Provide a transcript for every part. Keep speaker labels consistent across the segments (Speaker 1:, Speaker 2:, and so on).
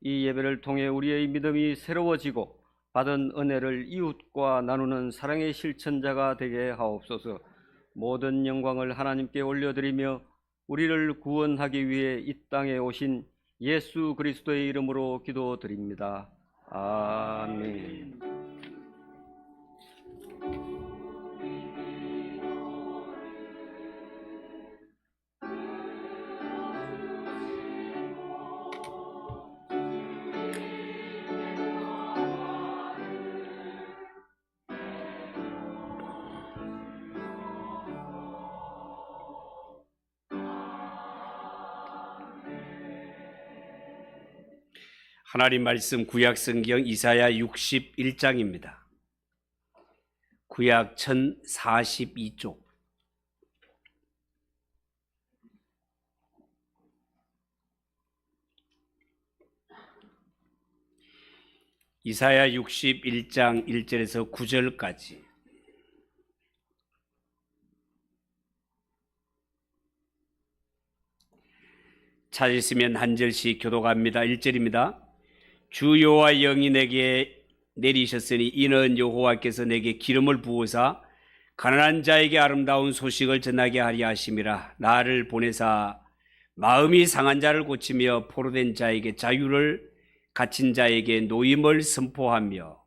Speaker 1: 이 예배를 통해 우리의 믿음이 새로워지고 받은 은혜를 이웃과 나누는 사랑의 실천자가 되게 하옵소서. 모든 영광을 하나님께 올려드리며 우리를 구원하기 위해 이 땅에 오신 예수 그리스도의 이름으로 기도드립니다. 아멘.
Speaker 2: 하나님 말씀 구약 성경 이사야 61장입니다. 구약 1042쪽. 이사야 61장 1절에서 9절까지. 찾으시면 한 절씩 교독합니다. 1절입니다. 주 여호와 영이 내게 내리셨으니 이는 여호와께서 내게 기름을 부으사 가난한 자에게 아름다운 소식을 전하게 하려 하심이라. 나를 보내사 마음이 상한 자를 고치며 포로된 자에게 자유를, 갇힌 자에게 노임을 선포하며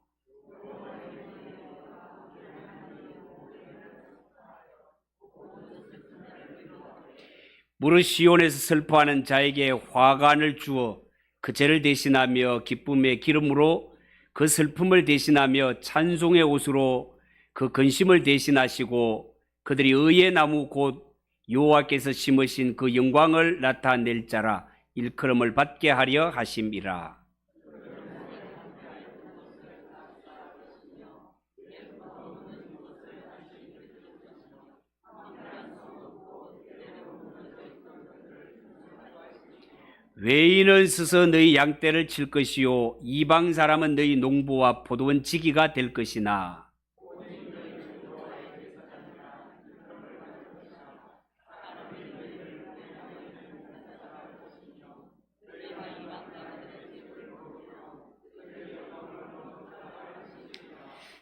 Speaker 2: 무릇 시온에서 슬퍼하는 자에게 화관을 주어 그 죄를 대신하며 기쁨의 기름으로 그 슬픔을 대신하며 찬송의 옷으로 그 근심을 대신하시고 그들이 의의 나무 곧 여호와께서 심으신 그 영광을 나타낼 자라 일컬음을 받게 하려 하심이라. 외인은 서서 너희 양떼를 칠 것이요 이방 사람은 너희 농부와 포도원 지기가 될 것이나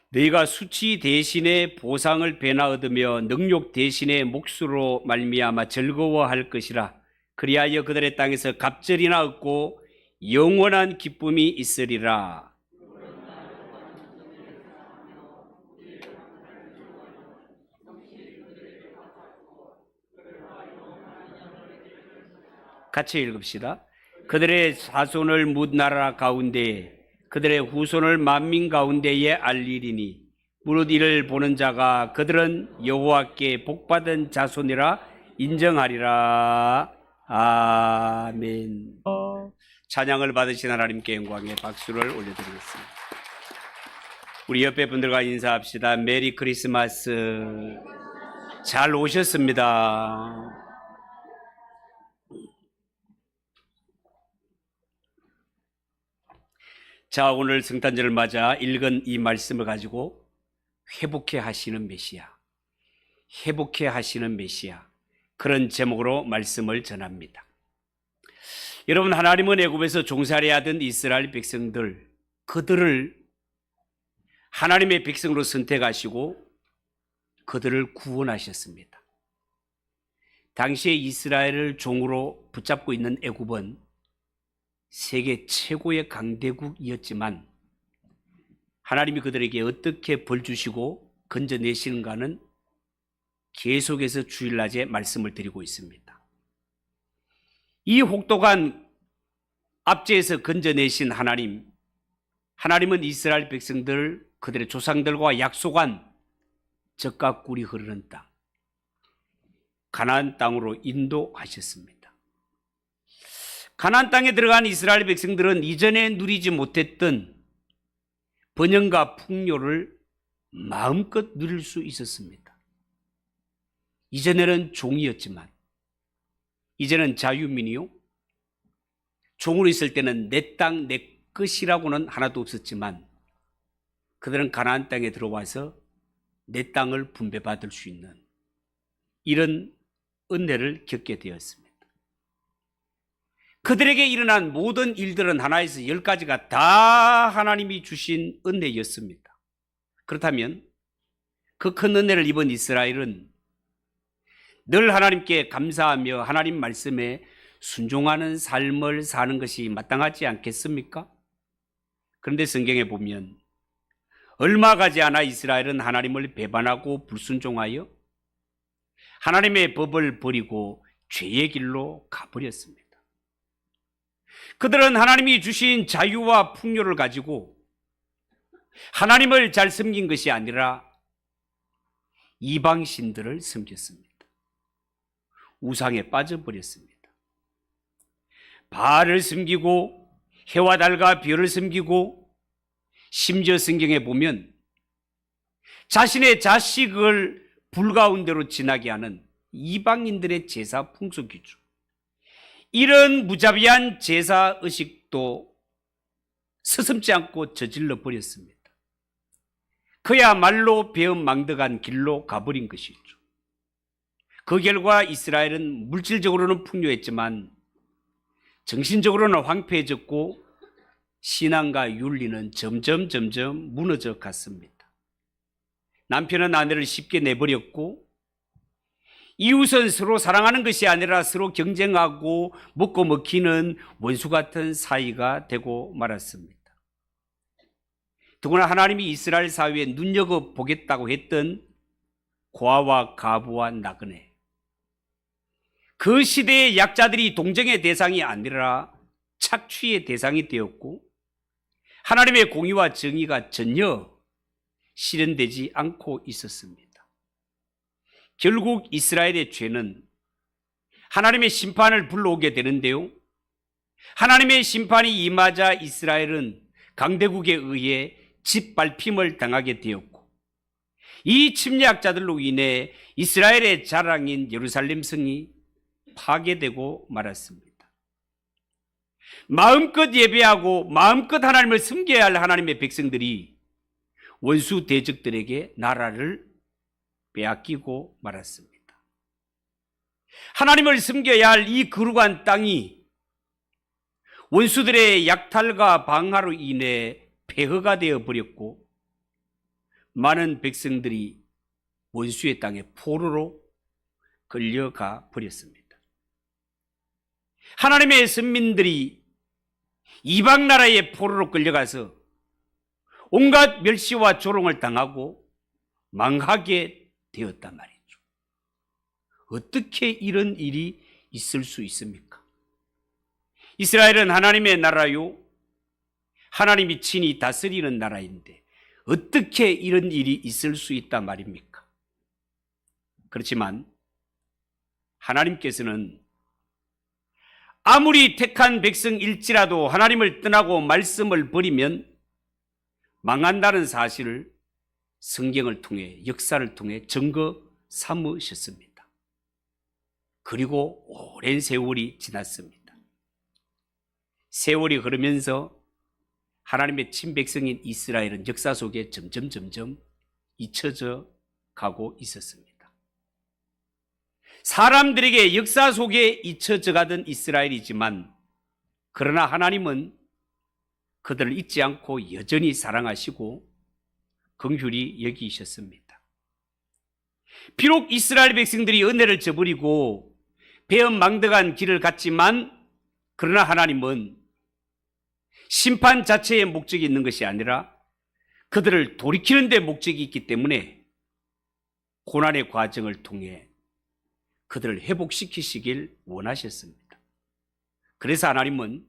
Speaker 2: 너희가 수치 대신에 보상을 배나 얻으며 능욕 대신에 몫으로 말미암아 즐거워할 것이라. 그리하여 그들의 땅에서 갑절이나 얻고 영원한 기쁨이 있으리라. 같이 읽읍시다. 그들의 자손을 뭇 나라 가운데에 그들의 후손을 만민 가운데에 알리리니 무릇 이를 보는 자가 그들은 여호와께 복받은 자손이라 인정하리라. 아멘. 찬양을 받으신 하나님께 영광의 박수를 올려드리겠습니다. 우리 옆에 분들과 인사합시다. 메리 크리스마스. 잘 오셨습니다. 자, 오늘 성탄절을 맞아 읽은 이 말씀을 가지고 회복해 하시는 메시아, 회복해 하시는 메시아, 그런 제목으로 말씀을 전합니다. 여러분, 하나님은 애굽에서 종살이하던 이스라엘 백성들, 그들을 하나님의 백성으로 선택하시고 그들을 구원하셨습니다. 당시에 이스라엘을 종으로 붙잡고 있는 애굽은 세계 최고의 강대국이었지만 하나님이 그들에게 어떻게 벌 주시고 건져내시는가는 계속해서 주일낮에 말씀을 드리고 있습니다. 이 혹독한 압제에서 건져내신 하나님은 이스라엘 백성들, 그들의 조상들과 약속한 젖과 꿀이 흐르는 땅, 가나안 땅으로 인도하셨습니다. 가나안 땅에 들어간 이스라엘 백성들은 이전에 누리지 못했던 번영과 풍요를 마음껏 누릴 수 있었습니다. 이전에는 종이었지만 이제는 자유민이요, 종으로 있을 때는 내 땅, 내 것이라고는 하나도 없었지만 그들은 가나안 땅에 들어와서 내 땅을 분배받을 수 있는 이런 은혜를 겪게 되었습니다. 그들에게 일어난 모든 일들은 하나에서 10가지가 다 하나님이 주신 은혜였습니다. 그렇다면 그 큰 은혜를 입은 이스라엘은 늘 하나님께 감사하며 하나님 말씀에 순종하는 삶을 사는 것이 마땅하지 않겠습니까? 그런데 성경에 보면 얼마 가지 않아 이스라엘은 하나님을 배반하고 불순종하여 하나님의 법을 버리고 죄의 길로 가버렸습니다. 그들은 하나님이 주신 자유와 풍요를 가지고 하나님을 잘 섬긴 것이 아니라 이방신들을 섬겼습니다. 우상에 빠져버렸습니다. 바알을 섬기고 해와 달과 별을 섬기고 심지어 성경에 보면 자신의 자식을 불 가운데로 지나게 하는 이방인들의 제사 풍속이죠. 이런 무자비한 제사 의식도 서슴지 않고 저질러 버렸습니다. 그야말로 배은망덕한 길로 가버린 것이죠. 그 결과 이스라엘은 물질적으로는 풍요했지만 정신적으로는 황폐해졌고 신앙과 윤리는 점점 무너져 갔습니다. 남편은 아내를 쉽게 내버렸고 이웃은 서로 사랑하는 것이 아니라 서로 경쟁하고 먹고 먹히는 원수 같은 사이가 되고 말았습니다. 더구나 하나님이 이스라엘 사회에 눈여겨보겠다고 했던 고아와 가부와 나그네, 그 시대의 약자들이 동정의 대상이 아니라 착취의 대상이 되었고 하나님의 공의와 정의가 전혀 실현되지 않고 있었습니다. 결국 이스라엘의 죄는 하나님의 심판을 불러오게 되는데요, 하나님의 심판이 임하자 이스라엘은 강대국에 의해 짓밟힘을 당하게 되었고 이 침략자들로 인해 이스라엘의 자랑인 예루살렘 성이 파괴되고 말았습니다. 마음껏 예배하고 마음껏 하나님을 섬겨야 할 하나님의 백성들이 원수 대적들에게 나라를 빼앗기고 말았습니다. 하나님을 섬겨야 할 이 거룩한 땅이 원수들의 약탈과 방화로 인해 폐허가 되어 버렸고 많은 백성들이 원수의 땅에 포로로 끌려가 버렸습니다. 하나님의 선민들이 이방 나라의 포로로 끌려가서 온갖 멸시와 조롱을 당하고 망하게 되었단 말이죠. 어떻게 이런 일이 있을 수 있습니까? 이스라엘은 하나님의 나라요, 하나님이 친히 다스리는 나라인데 어떻게 이런 일이 있을 수 있단 말입니까? 그렇지만 하나님께서는 아무리 택한 백성일지라도 하나님을 떠나고 말씀을 버리면 망한다는 사실을 성경을 통해, 역사를 통해 증거 삼으셨습니다. 그리고 오랜 세월이 지났습니다. 세월이 흐르면서 하나님의 친백성인 이스라엘은 역사 속에 점점 잊혀져 가고 있었습니다. 사람들에게 역사 속에 잊혀져 가던 이스라엘이지만 그러나 하나님은 그들을 잊지 않고 여전히 사랑하시고 긍휼히 여기셨습니다. 비록 이스라엘 백성들이 은혜를 저버리고 배은망덕한 길을 갔지만 그러나 하나님은 심판 자체에 목적이 있는 것이 아니라 그들을 돌이키는 데 목적이 있기 때문에 고난의 과정을 통해 그들을 회복시키시길 원하셨습니다. 그래서 하나님은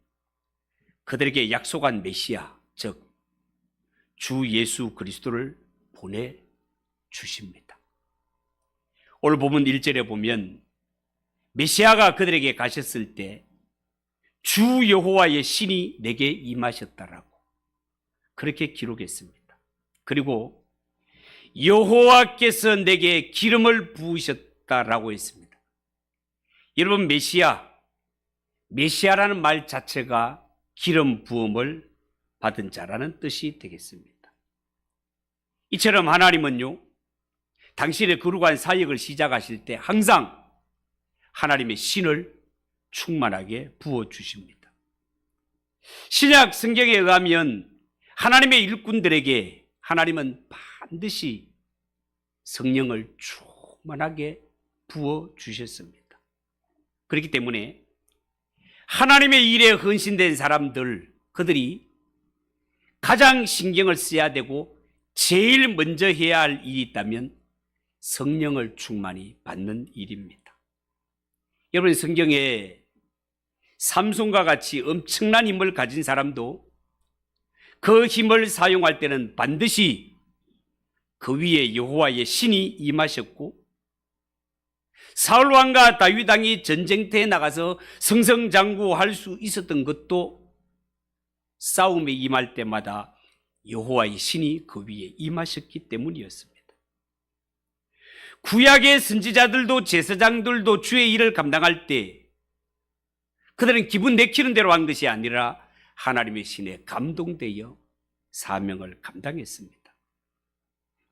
Speaker 2: 그들에게 약속한 메시아, 즉 주 예수 그리스도를 보내주십니다. 오늘 본문 1절에 보면 메시아가 그들에게 가셨을 때 주 여호와의 신이 내게 임하셨다라고 그렇게 기록했습니다. 그리고 여호와께서 내게 기름을 부으셨다라고 했습니다. 여러분, 메시아라는 말 자체가 기름 부음을 받은 자라는 뜻이 되겠습니다. 이처럼 하나님은요, 당신의 거룩한 사역을 시작하실 때 항상 하나님의 신을 충만하게 부어주십니다. 신약 성경에 의하면 하나님의 일꾼들에게 하나님은 반드시 성령을 충만하게 부어주셨습니다. 그렇기 때문에 하나님의 일에 헌신된 사람들, 그들이 가장 신경을 써야 되고 제일 먼저 해야 할 일이 있다면 성령을 충만히 받는 일입니다. 여러분, 성경에 삼손과 같이 엄청난 힘을 가진 사람도 그 힘을 사용할 때는 반드시 그 위에 여호와의 신이 임하셨고, 사울 왕과 다윗 왕이 전쟁터에 나가서 승승장구할 수 있었던 것도 싸움에 임할 때마다 여호와의 신이 그 위에 임하셨기 때문이었습니다. 구약의 선지자들도 제사장들도 주의 일을 감당할 때 그들은 기분 내키는 대로 한 것이 아니라 하나님의 신에 감동되어 사명을 감당했습니다.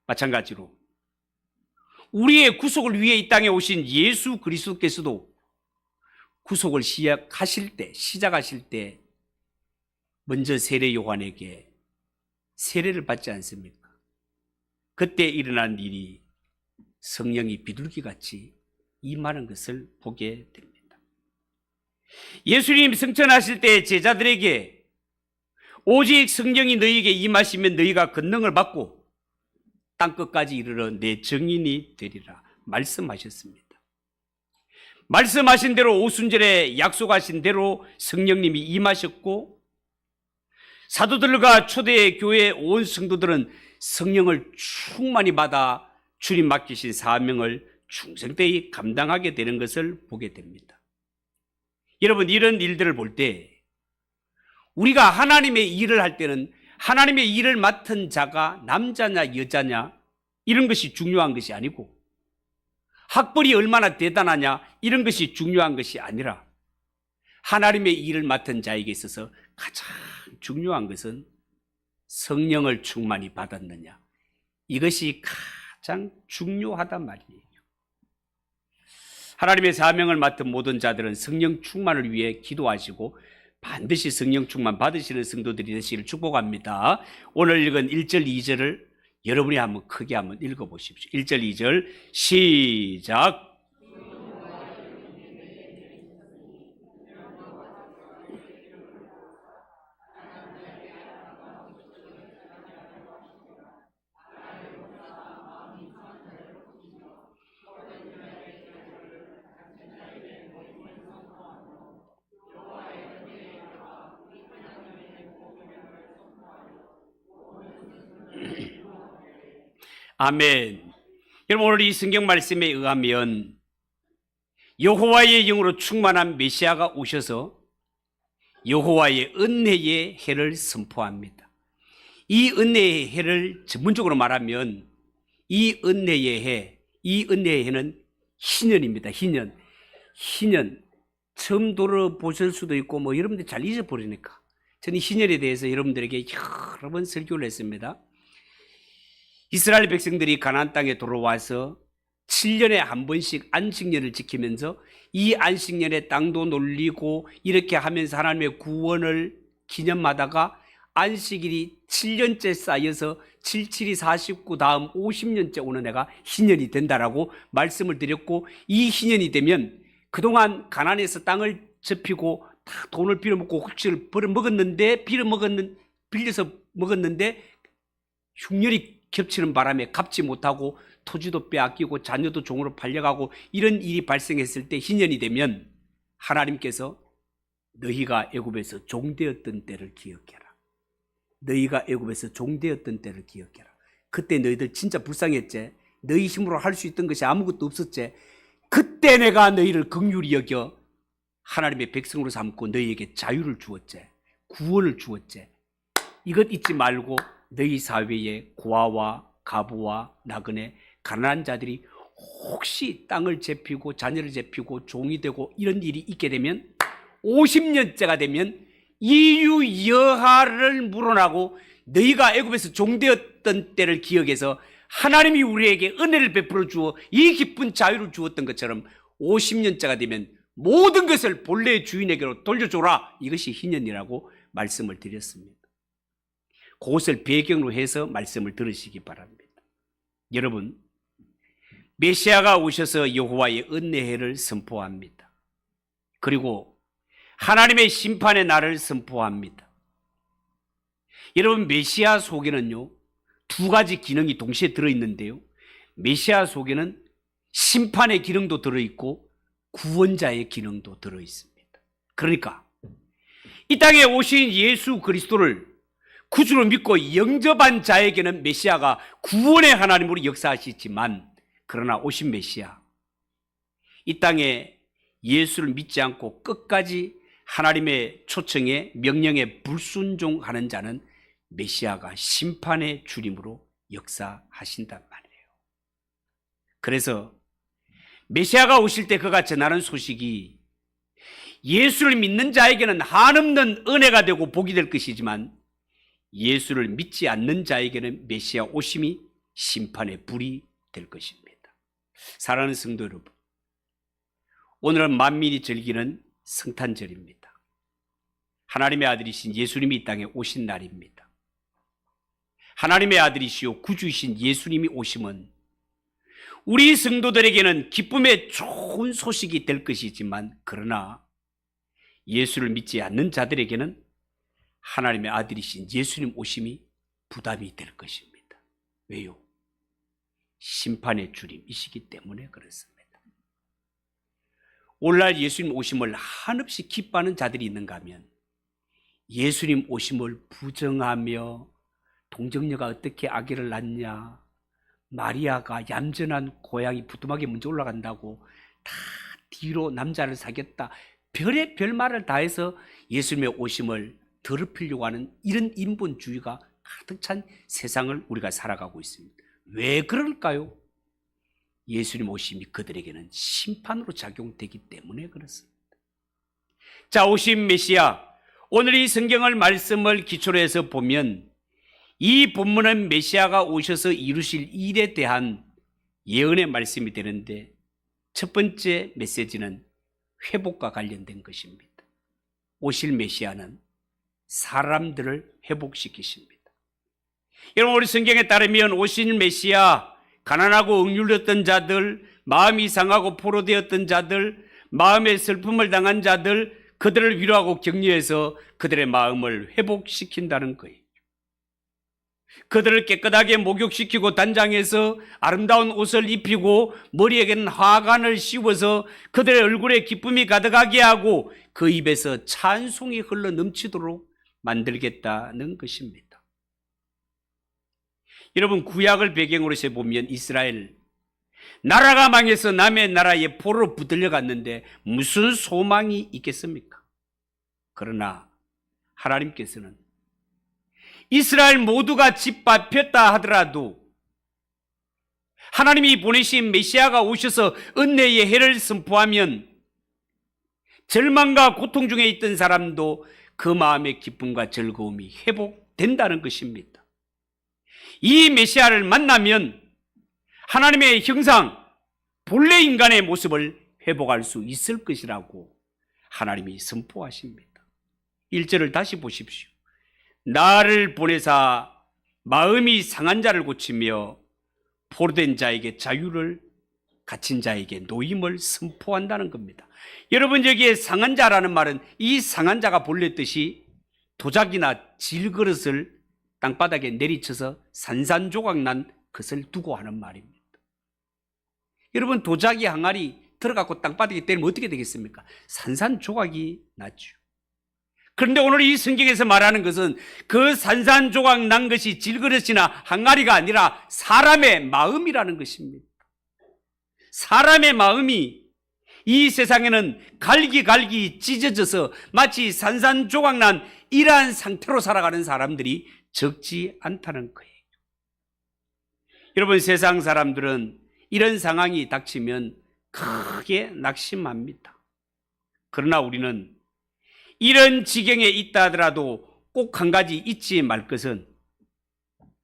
Speaker 2: 마찬가지로 우리의 구속을 위해 이 땅에 오신 예수 그리스도께서도 구속을 시작하실 때 먼저 세례 요한에게 세례를 받지 않습니까? 그때 일어난 일이 성령이 비둘기같이 임하는 것을 보게 됩니다. 예수님 승천하실 때 제자들에게 오직 성령이 너희에게 임하시면 너희가 권능을 받고 땅끝까지 이르러 내 증인이 되리라 말씀하셨습니다. 말씀하신 대로 오순절에 약속하신 대로 성령님이 임하셨고, 사도들과 초대 교회 온 성도들은 성령을 충만히 받아 주님 맡기신 사명을 충성되이 감당하게 되는 것을 보게 됩니다. 여러분, 이런 일들을 볼 때 우리가 하나님의 일을 할 때는 하나님의 일을 맡은 자가 남자냐 여자냐 이런 것이 중요한 것이 아니고, 학벌이 얼마나 대단하냐 이런 것이 중요한 것이 아니라, 하나님의 일을 맡은 자에게 있어서 가장 중요한 것은 성령을 충만히 받았느냐, 이것이 가장 중요하단 말이에요. 하나님의 사명을 맡은 모든 자들은 성령 충만을 위해 기도하시고 반드시 성령 충만 받으시는 성도들이 되시기를 축복합니다. 오늘 읽은 1절 2절을 여러분이 한번 크게 한번 읽어보십시오. 1절 2절 시작. 아멘. 여러분, 오늘 이 성경 말씀에 의하면 여호와의 영으로 충만한 메시아가 오셔서 여호와의 은혜의 해를 선포합니다. 이 은혜의 해를 전문적으로 말하면 이 은혜의 해는 희년입니다. 희년. 처음 들어보실 수도 있고 여러분들 잘 잊어버리니까 저는 희년에 대해서 여러분들에게 여러 번 설교를 했습니다. 이스라엘 백성들이 가나안 땅에 돌아와서 7년에 한 번씩 안식년을 지키면서 이 안식년에 땅도 놀리고 이렇게 하면서 하나님의 구원을 기념하다가 안식일이 7년째 쌓여서 77이 49 다음 50년째 오는 해가 희년이 된다라고 말씀을 드렸고, 이 희년이 되면 그동안 가나안에서 땅을 접히고 다 돈을 빌어먹고 혹시를 빌려서 먹었는데 흉년이 겹치는 바람에 갚지 못하고 토지도 빼앗기고 자녀도 종으로 팔려가고 이런 일이 발생했을 때 희년이 되면 하나님께서 너희가 애굽에서 종되었던 때를 기억해라. 너희가 애굽에서 종되었던 때를 기억해라. 그때 너희들 진짜 불쌍했지. 너희 힘으로 할 수 있던 것이 아무것도 없었지. 그때 내가 너희를 긍휼히 여겨 하나님의 백성으로 삼고 너희에게 자유를 주었지. 구원을 주었지. 이것 잊지 말고 너희 사회에 고아와 가부와 나그네 가난한 자들이 혹시 땅을 잡히고 자녀를 잡히고 종이 되고 이런 일이 있게 되면 50년째가 되면 이유여하를 물어나고 너희가 애굽에서 종되었던 때를 기억해서 하나님이 우리에게 은혜를 베풀어 주어 이 깊은 자유를 주었던 것처럼 50년째가 되면 모든 것을 본래의 주인에게로 돌려줘라. 이것이 희년이라고 말씀을 드렸습니다. 그것을 배경으로 해서 말씀을 들으시기 바랍니다. 여러분, 메시아가 오셔서 여호와의 은혜를 선포합니다. 그리고 하나님의 심판의 날을 선포합니다. 여러분, 메시아 속에는요, 두 가지 기능이 동시에 들어있는데요. 메시아 속에는 심판의 기능도 들어있고 구원자의 기능도 들어있습니다. 그러니까 이 땅에 오신 예수 그리스도를 구주로 믿고 영접한 자에게는 메시아가 구원의 하나님으로 역사하시지만, 그러나 오신 메시아, 이 땅에 예수를 믿지 않고 끝까지 하나님의 초청에 명령에 불순종하는 자는 메시아가 심판의 주림으로 역사하신단 말이에요. 그래서 메시아가 오실 때 그가 전하는 소식이 예수를 믿는 자에게는 한없는 은혜가 되고 복이 될 것이지만, 예수를 믿지 않는 자에게는 메시아 오심이 심판의 불이 될 것입니다. 사랑하는 성도 여러분, 오늘은 만민이 즐기는 성탄절입니다. 하나님의 아들이신 예수님이 이 땅에 오신 날입니다. 하나님의 아들이시오 구주이신 예수님이 오심은 우리 성도들에게는 기쁨의 좋은 소식이 될 것이지만, 그러나 예수를 믿지 않는 자들에게는 하나님의 아들이신 예수님 오심이 부담이 될 것입니다. 왜요? 심판의 주림이시기 때문에 그렇습니다. 오늘날 예수님 오심을 한없이 기뻐하는 자들이 있는가 하면, 예수님 오심을 부정하며 동정녀가 어떻게 아기를 낳냐, 마리아가 얌전한 고양이 부뚜막에 먼저 올라간다고 다 뒤로 남자를 사귀었다, 별의 말을 다 해서 예수님의 오심을 더럽히려고 하는 이런 인본주의가 가득 찬 세상을 우리가 살아가고 있습니다. 왜 그럴까요? 예수님 오심이 그들에게는 심판으로 작용되기 때문에 그렇습니다. 자, 오신 메시아, 오늘 이 성경을 말씀을 기초로 해서 보면 이 본문은 메시아가 오셔서 이루실 일에 대한 예언의 말씀이 되는데, 첫 번째 메시지는 회복과 관련된 것입니다. 오실 메시아는 사람들을 회복시키십니다. 여러분, 우리 성경에 따르면 오신 메시아, 가난하고 억눌렸던 자들, 마음이 상하고 포로되었던 자들, 마음의 슬픔을 당한 자들, 그들을 위로하고 격려해서 그들의 마음을 회복시킨다는 거예요. 그들을 깨끗하게 목욕시키고 단장해서 아름다운 옷을 입히고 머리에게는 화관을 씌워서 그들의 얼굴에 기쁨이 가득하게 하고 그 입에서 찬송이 흘러 넘치도록 만들겠다는 것입니다. 여러분, 구약을 배경으로 해서 보면 이스라엘 나라가 망해서 남의 나라에 포로로 붙들려 갔는데 무슨 소망이 있겠습니까? 그러나 하나님께서는 이스라엘 모두가 짓밟혔다 하더라도 하나님이 보내신 메시아가 오셔서 은혜의 해를 선포하면 절망과 고통 중에 있던 사람도 그 마음의 기쁨과 즐거움이 회복된다는 것입니다. 이 메시아를 만나면 하나님의 형상, 본래 인간의 모습을 회복할 수 있을 것이라고 하나님이 선포하십니다. 1절을 다시 보십시오. 나를 보내사 마음이 상한 자를 고치며 포로된 자에게 자유를, 갇힌 자에게 노임을 선포한다는 겁니다. 여러분, 여기에 상한 자라는 말은 이 상한 자가 본래 뜻이 도자기나 질그릇을 땅바닥에 내리쳐서 산산조각 난 것을 두고 하는 말입니다. 여러분, 도자기 항아리 들어가고 땅바닥에 때리면 어떻게 되겠습니까? 산산조각이 나죠. 그런데 오늘 이 성경에서 말하는 것은 그 산산조각 난 것이 질그릇이나 항아리가 아니라 사람의 마음이라는 것입니다. 사람의 마음이 이 세상에는 갈기갈기 찢어져서 마치 산산조각 난 이러한 상태로 살아가는 사람들이 적지 않다는 거예요. 여러분, 세상 사람들은 이런 상황이 닥치면 크게 낙심합니다. 그러나 우리는 이런 지경에 있다 하더라도 꼭 한 가지 잊지 말 것은,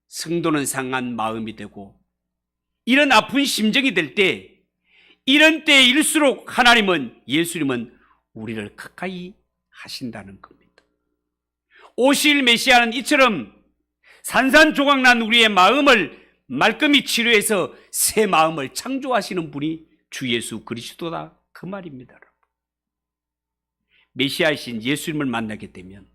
Speaker 2: 성도는 상한 마음이 되고 이런 아픈 심정이 될 때 이런 때일수록 하나님은, 예수님은 우리를 가까이 하신다는 겁니다. 오실 메시아는 이처럼 산산조각난 우리의 마음을 말끔히 치료해서 새 마음을 창조하시는 분이 주 예수 그리스도다, 그 말입니다. 메시아이신 예수님을 만나게 되면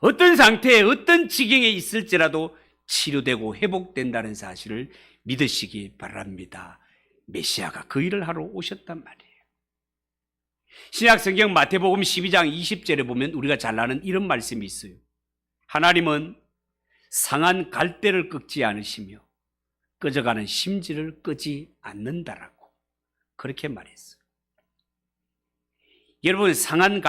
Speaker 2: 어떤 상태에 어떤 지경에 있을지라도 치료되고 회복된다는 사실을 믿으시기 바랍니다. 메시아가 그 일을 하러 오셨단 말이에요. 신약성경 마태복음 12장 20절에 보면 우리가 잘 아는 이런 말씀이 있어요. 하나님은 상한 갈대를 꺾지 않으시며 꺼져가는 심지를 끄지 않는다라고 그렇게 말했어요. 여러분, 상한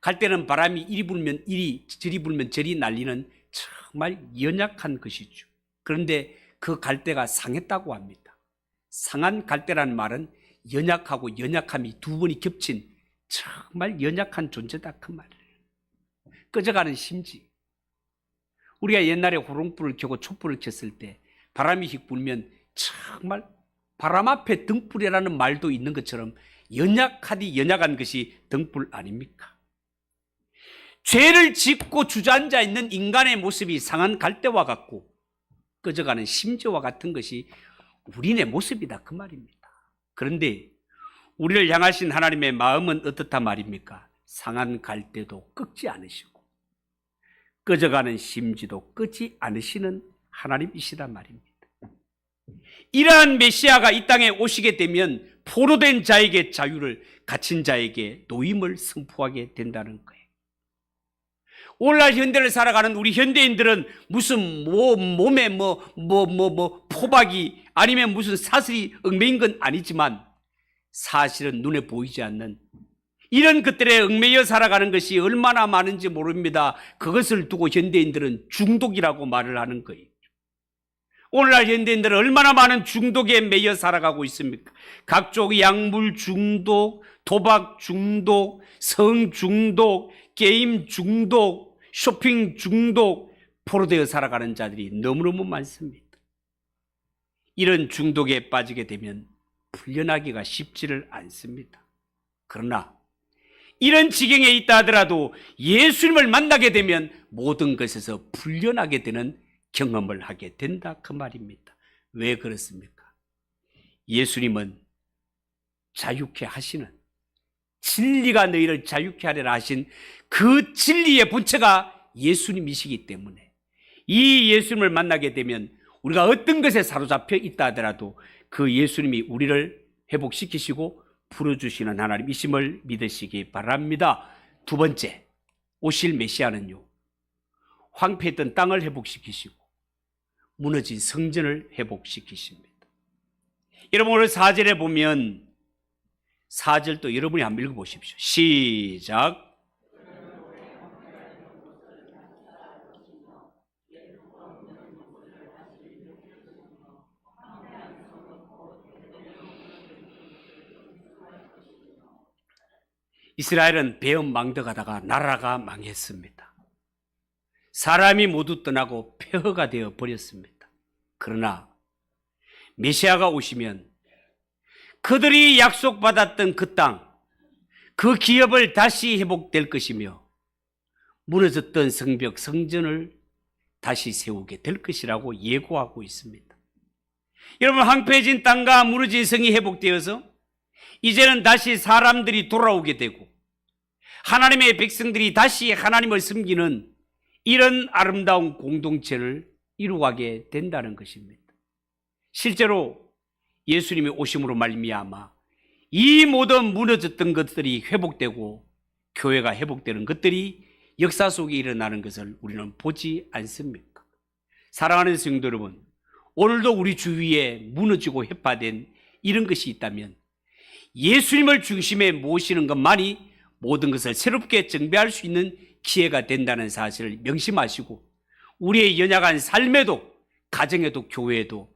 Speaker 2: 갈대는 바람이 이리 불면 이리, 저리 불면 저리 날리는 정말 연약한 것이죠. 그런데 그 갈대가 상했다고 합니다. 상한 갈대라는 말은 연약하고 연약함이 두 번이 겹친 정말 연약한 존재다, 그 말이에요. 꺼져가는 심지. 우리가 옛날에 호롱불을 켜고 촛불을 켰을 때 바람이 휙 불면 정말 바람 앞에 등불이라는 말도 있는 것처럼 연약하디 연약한 것이 등불 아닙니까? 죄를 짓고 주저앉아 있는 인간의 모습이 상한 갈대와 같고 꺼져가는 심지와 같은 것이 우리네 모습이다, 그 말입니다. 그런데 우리를 향하신 하나님의 마음은 어떻단 말입니까? 상한 갈대도 꺾지 않으시고 꺼져가는 심지도 끄지 않으시는 하나님이시란 말입니다. 이러한 메시아가 이 땅에 오시게 되면 포로된 자에게 자유를, 갇힌 자에게 노임을 선포하게 된다는 거예요. 오늘날 현대를 살아가는 우리 현대인들은 무슨 몸에 포박이 아니면 무슨 사슬이 얽매인 건 아니지만 사실은 눈에 보이지 않는 이런 것들에 얽매여 살아가는 것이 얼마나 많은지 모릅니다. 그것을 두고 현대인들은 중독이라고 말을 하는 거예요. 오늘날 현대인들은 얼마나 많은 중독에 매여 살아가고 있습니까? 각종 약물 중독, 도박 중독, 성 중독, 게임 중독, 쇼핑 중독, 포로되어 살아가는 자들이 너무너무 많습니다. 이런 중독에 빠지게 되면 풀려나기가 쉽지를 않습니다. 그러나 이런 지경에 있다 하더라도 예수님을 만나게 되면 모든 것에서 풀려나게 되는 경험을 하게 된다, 그 말입니다. 왜 그렇습니까? 예수님은 자유케 하시는, 진리가 너희를 자유케 하리라 하신 그 진리의 본체가 예수님이시기 때문에 이 예수님을 만나게 되면 우리가 어떤 것에 사로잡혀 있다 하더라도 그 예수님이 우리를 회복시키시고 풀어주시는 하나님이심을 믿으시기 바랍니다. 두 번째, 오실 메시아는요, 황폐했던 땅을 회복시키시고 무너진 성전을 회복시키십니다. 여러분, 오늘 4절에 보면 4절도 여러분이 한번 읽어보십시오. 시작. 이스라엘은 배은망덕하다가 나라가 망했습니다. 사람이 모두 떠나고 폐허가 되어 버렸습니다. 그러나 메시아가 오시면 그들이 약속받았던 그 땅, 그 기업을 다시 회복될 것이며 무너졌던 성벽, 성전을 다시 세우게 될 것이라고 예고하고 있습니다. 여러분, 황폐해진 땅과 무너진 성이 회복되어서 이제는 다시 사람들이 돌아오게 되고 하나님의 백성들이 다시 하나님을 섬기는 이런 아름다운 공동체를 이루어가게 된다는 것입니다. 실제로 예수님이 오심으로 말미암아 이 모든 무너졌던 것들이 회복되고 교회가 회복되는 것들이 역사 속에 일어나는 것을 우리는 보지 않습니까? 사랑하는 성도 여러분, 오늘도 우리 주위에 무너지고 해파된 이런 것이 있다면 예수님을 중심에 모시는 것만이 모든 것을 새롭게 정비할 수 있는 기회가 된다는 사실을 명심하시고 우리의 연약한 삶에도, 가정에도, 교회에도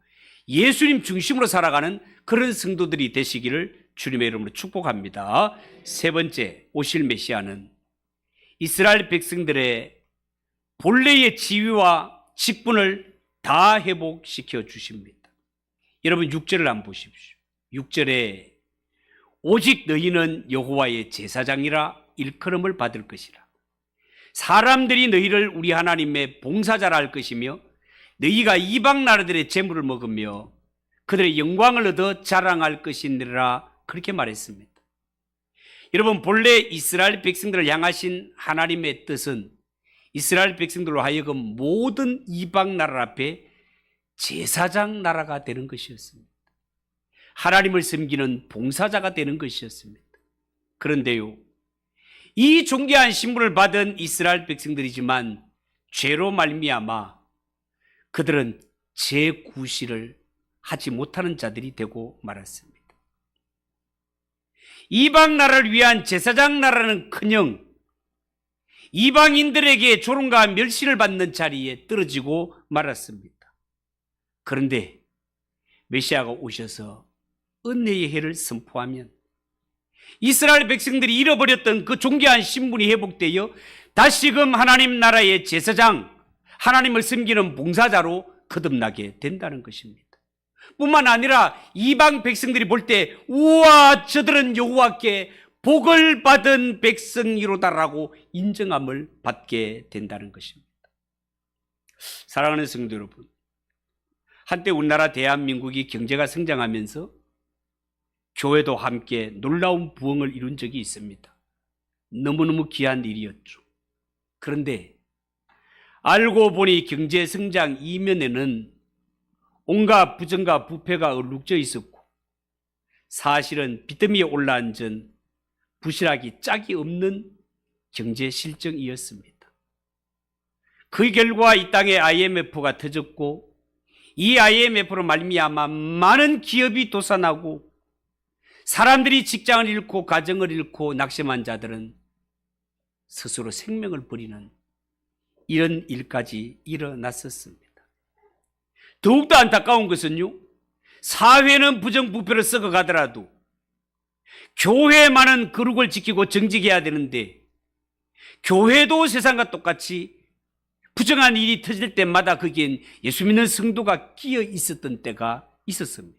Speaker 2: 예수님 중심으로 살아가는 그런 성도들이 되시기를 주님의 이름으로 축복합니다. 세 번째, 오실 메시아는 이스라엘 백성들의 본래의 지위와 직분을 다 회복시켜 주십니다. 여러분 6절을 한번 보십시오. 6절에 오직 너희는 여호와의 제사장이라 일컬음을 받을 것이라. 사람들이 너희를 우리 하나님의 봉사자라 할 것이며 너희가 이방 나라들의 재물을 먹으며 그들의 영광을 얻어 자랑할 것이니라. 그렇게 말했습니다. 여러분, 본래 이스라엘 백성들을 향하신 하나님의 뜻은 이스라엘 백성들로 하여금 모든 이방 나라 앞에 제사장 나라가 되는 것이었습니다. 하나님을 섬기는 봉사자가 되는 것이었습니다. 그런데요, 이 존귀한 신분을 받은 이스라엘 백성들이지만 죄로 말미암아 그들은 제구실을 하지 못하는 자들이 되고 말았습니다. 이방 나라를 위한 제사장 나라는커녕 이방인들에게 조롱과 멸시를 받는 자리에 떨어지고 말았습니다. 그런데 메시아가 오셔서 은혜의 해를 선포하면 이스라엘 백성들이 잃어버렸던 그 존귀한 신분이 회복되어 다시금 하나님 나라의 제사장, 하나님을 섬기는 봉사자로 거듭나게 된다는 것입니다. 뿐만 아니라 이방 백성들이 볼 때 우와, 저들은 여호와께 복을 받은 백성이로다라고 인정함을 받게 된다는 것입니다. 사랑하는 성도 여러분, 한때 우리나라 대한민국이 경제가 성장하면서 교회도 함께 놀라운 부흥을 이룬 적이 있습니다. 너무너무 귀한 일이었죠. 그런데 알고 보니 경제 성장 이면에는 온갖 부정과 부패가 얼룩져 있었고 사실은 빚더미에 올라앉은 부실하기 짝이 없는 경제 실정이었습니다. 그 결과 이 땅에 IMF가 터졌고 이 IMF로 말미암아 많은 기업이 도산하고 사람들이 직장을 잃고 가정을 잃고 낙심한 자들은 스스로 생명을 버리는 이런 일까지 일어났었습니다. 더욱더 안타까운 것은요, 사회는 부정부패로 썩어가더라도 교회만은 거룩을 지키고 정직해야 되는데 교회도 세상과 똑같이 부정한 일이 터질 때마다 거기엔 예수 믿는 성도가 끼어 있었던 때가 있었습니다.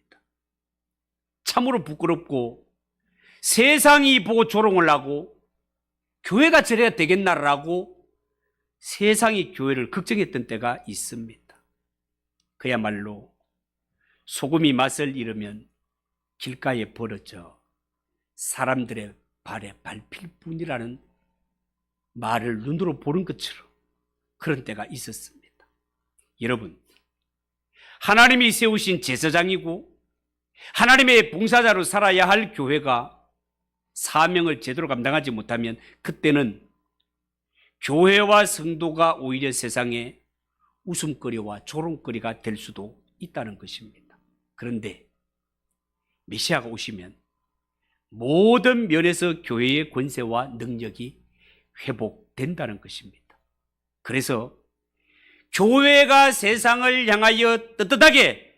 Speaker 2: 참으로 부끄럽고 세상이 보고 조롱을 하고 교회가 저래야 되겠나라고 세상이 교회를 걱정했던 때가 있습니다. 그야말로 소금이 맛을 잃으면 길가에 버려져 사람들의 발에 밟힐 뿐이라는 말을 눈으로 보는 것처럼 그런 때가 있었습니다. 여러분, 하나님이 세우신 제사장이고 하나님의 봉사자로 살아야 할 교회가 사명을 제대로 감당하지 못하면 그때는 교회와 성도가 오히려 세상에 웃음거리와 조롱거리가 될 수도 있다는 것입니다. 그런데 메시아가 오시면 모든 면에서 교회의 권세와 능력이 회복된다는 것입니다. 그래서 교회가 세상을 향하여 떳떳하게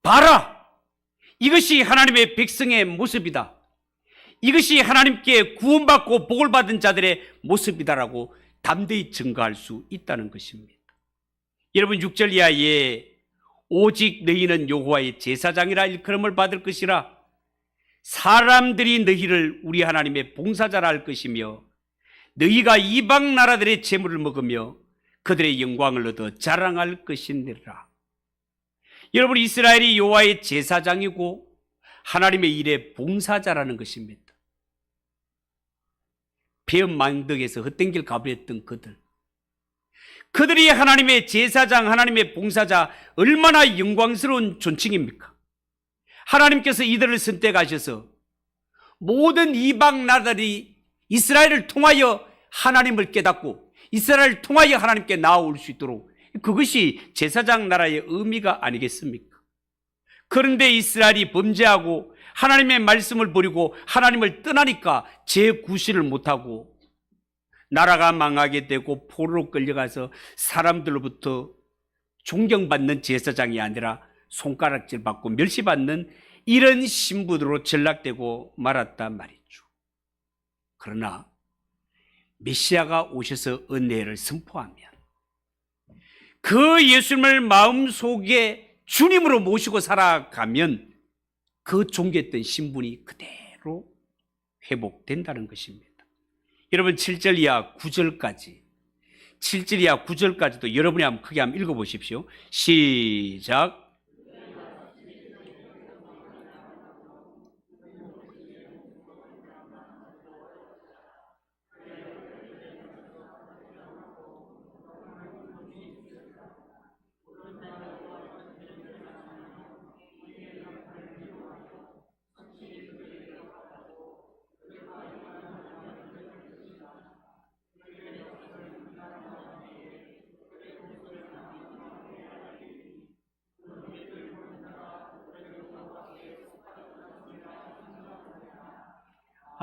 Speaker 2: 봐라! 이것이 하나님의 백성의 모습이다. 이것이 하나님께 구원받고 복을 받은 자들의 모습이다라고 담대히 증거할 수 있다는 것입니다. 여러분 6절 이하에 오직 너희는 여호와의 제사장이라 일컬음을 받을 것이라. 사람들이 너희를 우리 하나님의 봉사자라 할 것이며 너희가 이방 나라들의 재물을 먹으며 그들의 영광을 얻어 자랑할 것이니라. 여러분, 이스라엘이 여호와의 제사장이고 하나님의 일의 봉사자라는 것입니다. 배은망덕에서 헛된 길 가버렸던 그들이 하나님의 제사장, 하나님의 봉사자, 얼마나 영광스러운 존칭입니까? 하나님께서 이들을 선택하셔서 모든 이방 나라들이 이스라엘을 통하여 하나님을 깨닫고 이스라엘을 통하여 하나님께 나아올 수 있도록, 그것이 제사장 나라의 의미가 아니겠습니까? 그런데 이스라엘이 범죄하고 하나님의 말씀을 버리고 하나님을 떠나니까 재구실을 못하고 나라가 망하게 되고 포로로 끌려가서 사람들로부터 존경받는 제사장이 아니라 손가락질 받고 멸시받는 이런 신분으로 전락되고 말았단 말이죠. 그러나 메시아가 오셔서 은혜를 선포하면 그 예수님을 마음속에 주님으로 모시고 살아가면 그 존귀했던 신분이 그대로 회복된다는 것입니다. 여러분 7절 이하 9절까지 7절 이하 9절까지도 여러분이 한번 크게 한번 읽어보십시오. 시작.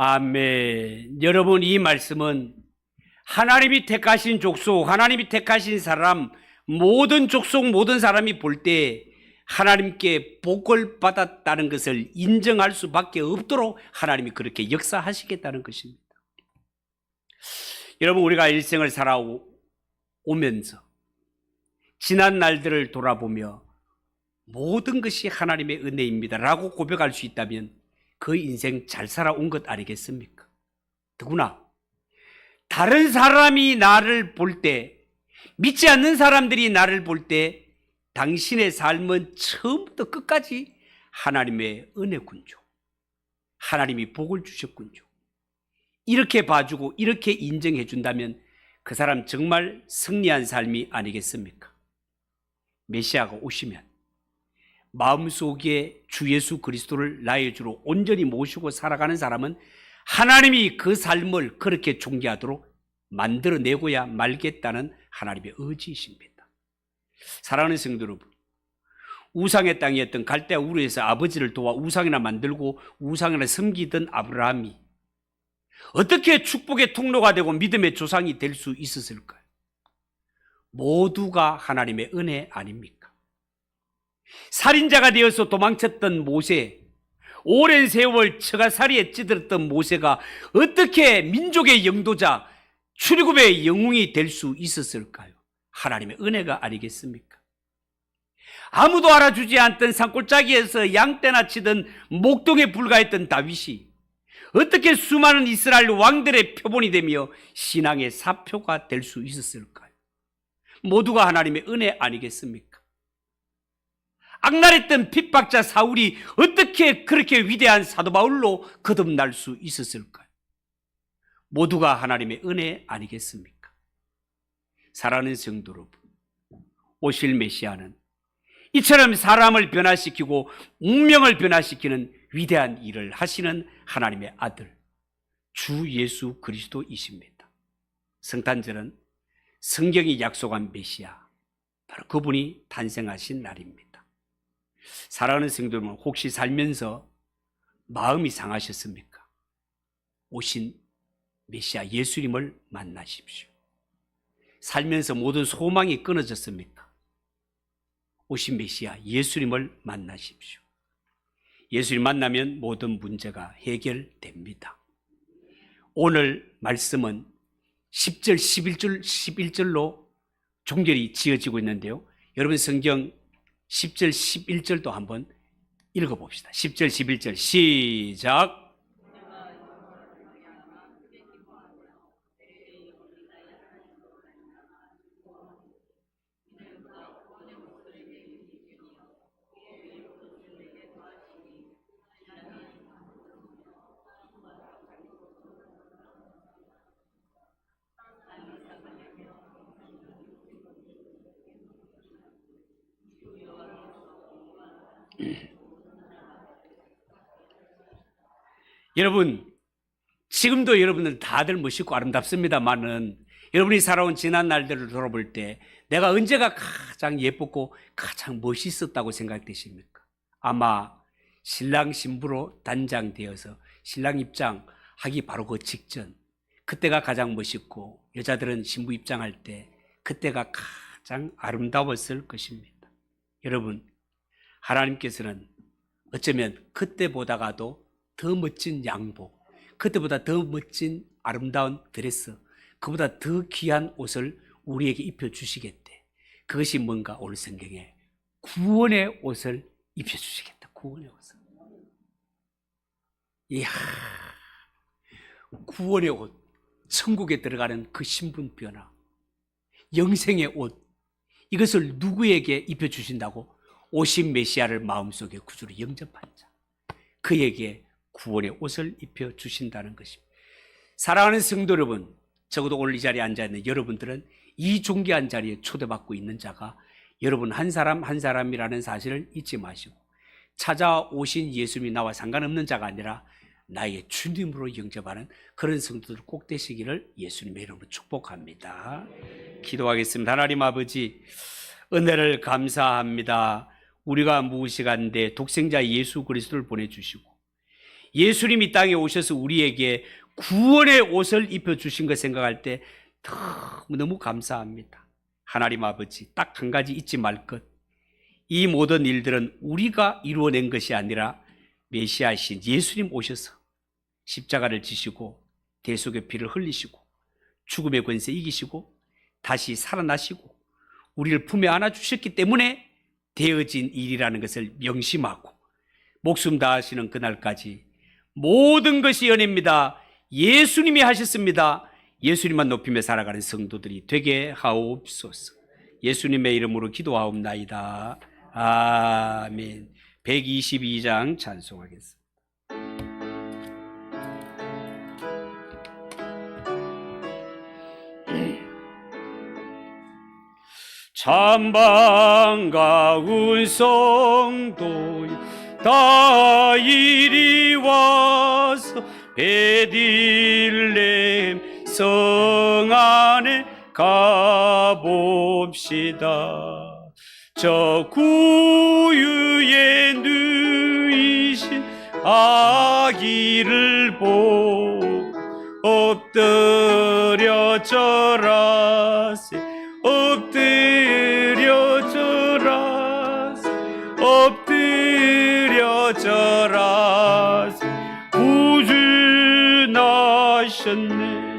Speaker 2: 아멘. 여러분, 이 말씀은 하나님이 택하신 족속, 하나님이 택하신 사람, 모든 족속, 모든 사람이 볼 때 하나님께 복을 받았다는 것을 인정할 수밖에 없도록 하나님이 그렇게 역사하시겠다는 것입니다. 여러분, 우리가 일생을 살아오면서 지난 날들을 돌아보며 모든 것이 하나님의 은혜입니다 라고 고백할 수 있다면 그 인생 잘 살아온 것 아니겠습니까? 더구나 다른 사람이 나를 볼 때, 믿지 않는 사람들이 나를 볼 때 당신의 삶은 처음부터 끝까지 하나님의 은혜군요. 하나님이 복을 주셨군요. 이렇게 봐주고 이렇게 인정해 준다면 그 사람 정말 승리한 삶이 아니겠습니까? 메시아가 오시면 마음속에 주 예수 그리스도를 나의 주로 온전히 모시고 살아가는 사람은 하나님이 그 삶을 그렇게 존귀하도록 만들어내고야 말겠다는 하나님의 의지이십니다. 사랑하는 성도 여러분, 우상의 땅이었던 갈대아 우르에서 아버지를 도와 우상이나 만들고 우상이나 섬기던 아브라함이 어떻게 축복의 통로가 되고 믿음의 조상이 될 수 있었을까요? 모두가 하나님의 은혜 아닙니까? 살인자가 되어서 도망쳤던 모세, 오랜 세월 처가살이에 찌들었던 모세가 어떻게 민족의 영도자, 출애굽의 영웅이 될 수 있었을까요? 하나님의 은혜가 아니겠습니까? 아무도 알아주지 않던 산골짜기에서 양떼나 치던 목동에 불과했던 다윗이 어떻게 수많은 이스라엘 왕들의 표본이 되며 신앙의 사표가 될 수 있었을까요? 모두가 하나님의 은혜 아니겠습니까? 악랄했던 핍박자 사울이 어떻게 그렇게 위대한 사도 바울로 거듭날 수 있었을까요? 모두가 하나님의 은혜 아니겠습니까? 사랑하는 성도 여러분, 오실 메시아는 이처럼 사람을 변화시키고 운명을 변화시키는 위대한 일을 하시는 하나님의 아들 주 예수 그리스도이십니다. 성탄절은 성경이 약속한 메시아, 바로 그분이 탄생하신 날입니다. 사랑하는 성도 여러분, 혹시 살면서 마음이 상하셨습니까? 오신 메시아 예수님을 만나십시오. 살면서 모든 소망이 끊어졌습니까? 오신 메시아 예수님을 만나십시오. 예수님 만나면 모든 문제가 해결됩니다. 오늘 말씀은 10절, 11절로 종결이 지어지고 있는데요. 여러분 성경 10절, 11절도 한번 읽어봅시다. 10절, 11절 시작. 여러분, 지금도 여러분들 다들 멋있고 아름답습니다만은 여러분이 살아온 지난 날들을 돌아볼 때 내가 언제가 가장 예쁘고 가장 멋있었다고 생각되십니까? 아마 신랑 신부로 단장되어서 신랑 입장하기 바로 그 직전, 그때가 가장 멋있고 여자들은 신부 입장할 때 그때가 가장 아름다웠을 것입니다. 여러분, 하나님께서는 어쩌면 그때보다가도 더 멋진 양복, 그때보다 더 멋진 아름다운 드레스, 그보다 더 귀한 옷을 우리에게 입혀주시겠대. 그것이 뭔가 오늘 성경에 구원의 옷을 입혀주시겠다. 구원의 옷을. 이야, 구원의 옷, 천국에 들어가는 그 신분 변화, 영생의 옷, 이것을 누구에게 입혀주신다고? 오신 메시아를 마음속에 구주로 영접한 자, 그에게 구원의 옷을 입혀주신다는 것입니다. 사랑하는 성도 여러분, 적어도 오늘 이 자리에 앉아있는 여러분들은 이 존귀한 자리에 초대받고 있는 자가 여러분 한 사람 한 사람이라는 사실을 잊지 마시고, 찾아오신 예수님이 나와 상관없는 자가 아니라 나의 주님으로 영접하는 그런 성도들 꼭 되시기를 예수님의 이름으로 축복합니다. 기도하겠습니다. 하나님 아버지, 은혜를 감사합니다. 우리가 무엇이간데 독생자 예수 그리스도를 보내주시고 예수님이 이 땅에 오셔서 우리에게 구원의 옷을 입혀주신 것 생각할 때 너무 감사합니다. 하나님 아버지, 딱 한 가지 잊지 말 것, 이 모든 일들은 우리가 이루어낸 것이 아니라 메시아이신 예수님 오셔서 십자가를 지시고 대속의 피를 흘리시고 죽음의 권세 이기시고 다시 살아나시고 우리를 품에 안아주셨기 때문에 되어진 일이라는 것을 명심하고 목숨 다하시는 그날까지 모든 것이 연애입니다. 예수님이 하셨습니다. 예수님만 높이며 살아가는 성도들이 되게 하옵소서. 예수님의 이름으로 기도하옵나이다. 아멘. 122장 찬송하겠습니다. 참 반가운 성도 다 이리 와서 베들레헴 성 안에 가봅시다. 저 구유에 누이신 아기를 보고 엎드려 절하세, 엎드려 절하세, 엎드려 절하세. 구주 나셨네,